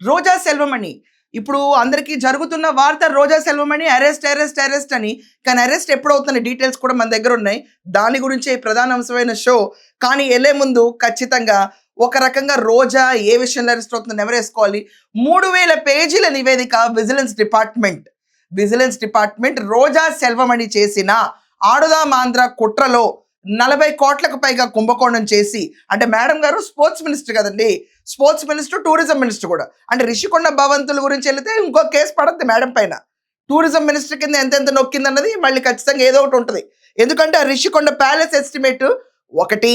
రోజా సెల్వమణి ఇప్పుడు అందరికీ జరుగుతున్న వార్త రోజా సెల్వమణి అరెస్ట్ అని. కానీ అరెస్ట్ ఎప్పుడవుతున్న డీటెయిల్స్ కూడా మన దగ్గర ఉన్నాయి. దాని గురించే ప్రధాన అంశమైన షో. కానీ వెళ్ళే ముందు ఖచ్చితంగా ఒక రకంగా రోజా ఏ విషయంలో అరెస్ట్ అవుతుందని ఎవరేసుకోవాలి. 3000 పేజీల నివేదిక విజిలెన్స్ డిపార్ట్మెంట్ రోజా సెల్వమణి చేసిన ఆడుదాం ఆంధ్ర కుట్రలో 40 కోట్లకు పైగా కుంభకోణం చేసి, అంటే మేడం గారు స్పోర్ట్స్ మినిస్టర్ కదండి, స్పోర్ట్స్ మినిస్టర్ టూరిజం మినిస్టర్ కూడా. అంటే రిషికొండ భవంతుల గురించి వెళితే ఇంకో కేసు పడద్ది మేడం పైన. టూరిజం మినిస్టర్ కింద ఎంతెంత నొక్కింది అన్నది మళ్ళీ ఖచ్చితంగా ఏదో ఒకటి ఉంటుంది. ఎందుకంటే ఆ రిషికొండ ప్యాలెస్ ఎస్టిమేట్ ఒకటి,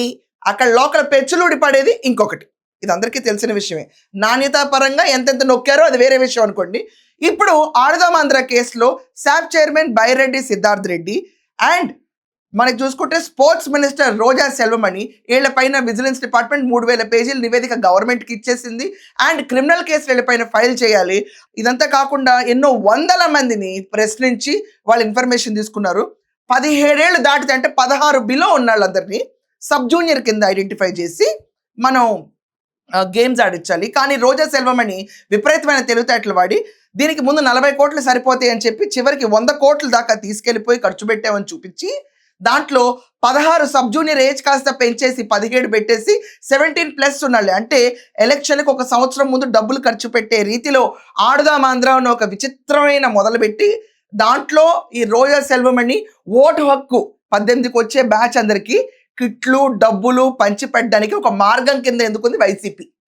అక్కడ లోకల్ పెచ్చులుడి పడేది ఇంకొకటి. ఇది అందరికీ తెలిసిన విషయమే. నాణ్యతా పరంగా ఎంతెంత నొక్కారో అది వేరే విషయం అనుకోండి. ఇప్పుడు ఆడుదాం ఆంధ్ర కేసులో SAAP chairman Byreddy Siddharth Reddy and మనకి చూసుకుంటే స్పోర్ట్స్ మినిస్టర్ రోజా సెల్వమణి వీళ్ళపైన విజిలెన్స్ డిపార్ట్మెంట్ 3000 పేజీల నివేదిక గవర్నమెంట్కి ఇచ్చేసింది. అండ్ క్రిమినల్ కేసు వీళ్ళపైన ఫైల్ చేయాలి. ఇదంతా కాకుండా ఎన్నో వందల మందిని ప్రశ్నించి వాళ్ళ ఇన్ఫర్మేషన్ తీసుకున్నారు. 17 ఏళ్ళు దాటితే అంటే 16 బిలో ఉన్న వాళ్ళందరినీ సబ్ జూనియర్ కింద ఐడెంటిఫై చేసి మనం గేమ్స్ ఆడించాలి. కానీ రోజా సెల్వమణి విపరీతమైన తెలివితేటలు వాడి దీనికి ముందు 40 కోట్లు సరిపోతాయి అని చెప్పి చివరికి 100 కోట్ల దాకా తీసుకెళ్లిపోయి ఖర్చు పెట్టామని చూపించి దాంట్లో 16 సబ్ జూనియర్ ఏజ్ కాస్త పెంచేసి 17 పెట్టేసి 17+ ఉన్నాళ్ళే. అంటే ఎలక్షన్కి ఒక సంవత్సరం ముందు డబ్బులు ఖర్చు పెట్టే రీతిలో ఆడుదాం ఆంధ్ర అని ఒక విచిత్రమైన మొదలుపెట్టి దాంట్లో ఈ రోజా సెల్వమణి ఓటు హక్కు 18కి వచ్చే బ్యాచ్ అందరికీ కిట్లు డబ్బులు పంచిపెట్టడానికి ఒక మార్గం కింద ఎందుకుంది వైసీపీ.